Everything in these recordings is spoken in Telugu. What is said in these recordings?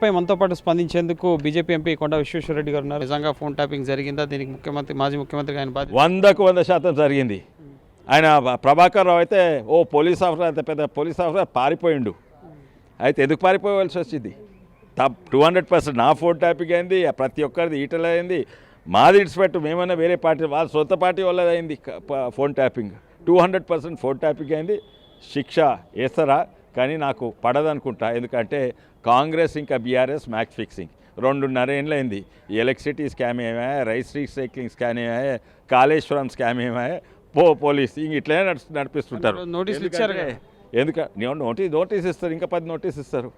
పై మనతో పాటు స్పందించేందుకు బీజేపీ ఎంపీ కొండా విశ్వేశ్వరరెడ్డి గారు ఉన్నారు. నిజంగా ఫోన్ ట్యాపింగ్ జరిగిందా? దీనికి మాజీ ముఖ్యమంత్రి ఆయన బాధ్యత 100% జరిగింది. ఆయన ప్రభాకర్ రావు అయితే పోలీస్ ఆఫీసర్, అయితే పెద్ద పోలీస్ ఆఫీసర్ పారిపోయిండు. అయితే ఎందుకు పారిపోవాల్సి వచ్చింది? 200% నా ఫోన్ ట్యాపింగ్ అయింది, ప్రతి ఒక్కరిది ఈటల అయింది. మాది ఇడిచిపెట్టు, మేమన్నా వేరే పార్టీ వాళ్ళ సొంత పార్టీ వాళ్ళది అయింది ఫోన్ ట్యాపింగ్. 200% ఫోన్ ట్యాపింగ్ అయింది. శిక్ష వేస్తారా? కానీ నాకు పడదనుకుంటా. ఎందుకంటే కాంగ్రెస్ ఇంకా బీఆర్ఎస్ మ్యాచ్ ఫిక్సింగ్ 2.5 ఏళ్ళు అయింది. ఈ ఎలక్ట్రిసిటీ స్కామ్ ఏమాయా, రైస్ రీసైక్లింగ్ స్కామ్ ఏమాయా, కాళేశ్వరం స్కామ్ ఏమాయా, పోలీస్ ఇంక ఇట్లే నడిపిస్తుంటారు. నోటీసులు ఇచ్చారు. నోటీస్ ఇస్తారు, ఇంకా 10 నోటీస్ ఇస్తారు.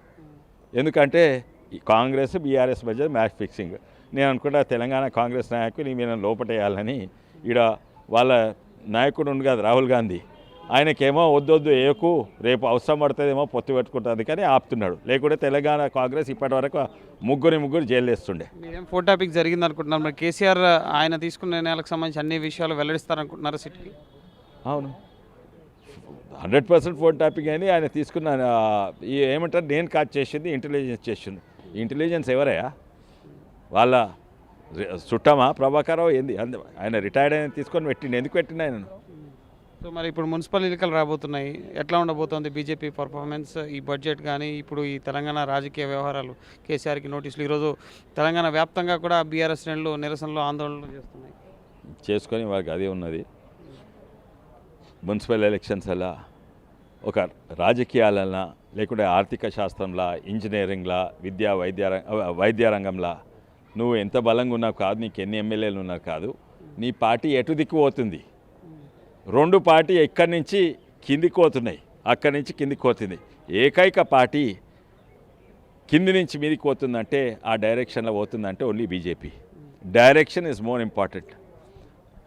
ఎందుకంటే కాంగ్రెస్ బీఆర్ఎస్ మధ్య మ్యాచ్ ఫిక్సింగ్. నేను అనుకుంటా తెలంగాణ కాంగ్రెస్ నాయకులు ఈ మీద లోపటేయాలని. ఈడ వాళ్ళ నాయకుడు ఉండు కదా రాహుల్ గాంధీ, ఆయనకేమో వద్దొద్దు ఏకు రేపు అవసరం పడుతుందేమో పొత్తు పెట్టుకుంటుంది కానీ ఆపుతున్నాడు. లేకుంటే తెలంగాణ కాంగ్రెస్ ఇప్పటి వరకు ముగ్గురు జైలు వేస్తుండే. మీరేం ఫోన్ ట్యాపింగ్ జరిగింది అనుకుంటున్నారు? మరి కేసీఆర్ ఆయన తీసుకున్న నిర్ణయాలకు సంబంధించి అన్ని విషయాలు వెల్లడిస్తారనుకుంటున్నారు సిటీకి? అవును, 100% ఫోన్ ట్యాపింగ్ అయింది. ఆయన తీసుకున్న ఏమంటారు, నేను కాదు చేసింది, ఇంటెలిజెన్స్ చేసింది. ఇంటెలిజెన్స్ ఎవరయ్యా? వాళ్ళ చుట్టమా ప్రభాకర్ రావు? ఏంది? ఆయన రిటైర్డ్ అయిన తీసుకొని పెట్టిండు. ఎందుకు పెట్టిండు ఆయనను? సో మరి ఇప్పుడు మున్సిపల్ ఎన్నికలు రాబోతున్నాయి, ఎట్లా ఉండబోతోంది బీజేపీ పర్ఫార్మెన్స్? ఈ బడ్జెట్ కానీ ఇప్పుడు ఈ తెలంగాణ రాజకీయ వ్యవహారాలు, కేసీఆర్కి నోటీసులు, ఈరోజు తెలంగాణ వ్యాప్తంగా కూడా బీఆర్ఎస్ శ్రేణులు నిరసనలు ఆందోళనలు చేస్తున్నాయి. చేసుకొని వాళ్ళకి అదే ఉన్నది. మున్సిపల్ ఎలక్షన్స్ అలా ఒక రాజకీయాలన్నా, లేకుంటే ఆర్థిక శాస్త్రంలా, ఇంజనీరింగ్లా, వైద్య రంగంలా నువ్వు ఎంత బలంగా ఉన్నావు కాదు, నీకు ఎన్ని ఎమ్మెల్యేలు ఉన్నారు కాదు, నీ పార్టీ ఎటు దిక్కు పోతుంది. 2 పార్టీ ఎక్కడి నుంచి కిందికి పోతున్నాయి, అక్కడి నుంచి కిందికి పోతుంది. ఏకైక పార్టీ కింది నుంచి మీదికి పోతుందంటే, ఆ డైరెక్షన్లో పోతుందంటే only BJP. Direction is more important.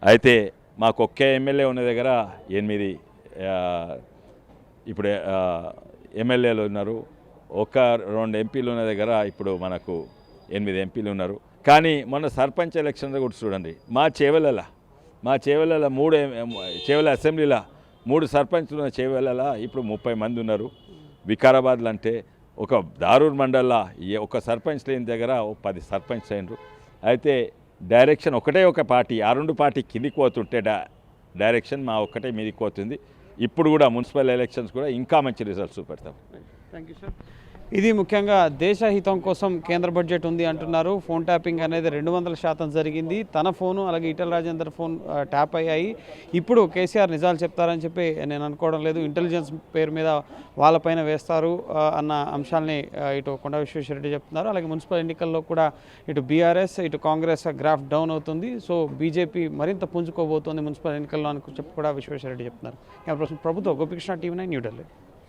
అయితే మాకు ఒకే ఎమ్మెల్యే ఉన్న దగ్గర 8 ఇప్పుడు ఎమ్మెల్యేలు ఉన్నారు. 1-2 ఎంపీలు ఉన్న దగ్గర ఇప్పుడు మనకు 8 ఎంపీలు ఉన్నారు. కానీ మొన్న సర్పంచ్ ఎలక్షన్లో కూడా చూడండి, మా చేవెళ్ళ 3 చేవెళ్ళ అసెంబ్లీలో 3 సర్పంచ్లు ఉన్న చేవెళ్ళ ఇప్పుడు 30 మంది ఉన్నారు. వికారాబాద్లో అంటే ఒక దారూర్ మండల్లో ఒక సర్పంచ్ లేని దగ్గర 10 సర్పంచ్ అయినరు. అయితే డైరెక్షన్ ఒక పార్టీ, ఆ 2 పార్టీ కిందికి పోతుంటే డైరెక్షన్ మా ఒక్కటే మీదికి పోతుంది. ఇప్పుడు కూడా మున్సిపల్ ఎలక్షన్స్ కూడా ఇంకా మంచి రిజల్ట్స్ చూపెడతాం. Thank you sir. ఇది ముఖ్యంగా దేశ హితం కోసం కేంద్ర బడ్జెట్ ఉంది అంటున్నారు. ఫోన్ ట్యాపింగ్ అనేది 200% జరిగింది. తన ఫోను అలాగే ఈటెల రాజేందర్ ఫోన్ ట్యాప్ అయ్యాయి. ఇప్పుడు కేసీఆర్ నిజాలు చెప్తారని చెప్పి నేను అనుకోవడం లేదు. ఇంటెలిజెన్స్ పేరు మీద వాళ్ళపైన వేస్తారు అన్న అంశాలని ఇటు కొండా విశ్వేశ్వరరెడ్డి చెప్తున్నారు. అలాగే మున్సిపల్ ఎన్నికల్లో కూడా ఇటు బీఆర్ఎస్ ఇటు కాంగ్రెస్ గ్రాఫ్ డౌన్ అవుతుంది. సో బీజేపీ మరింత పుంజుకోబోతోంది మున్సిపల్ ఎన్నికల్లో అని చెప్పి కూడా విశ్వేశ్వరరెడ్డి చెప్తున్నారు. ప్రభుత్వ గోపికృష్ణ, TV9 న్యూఢిల్లీ.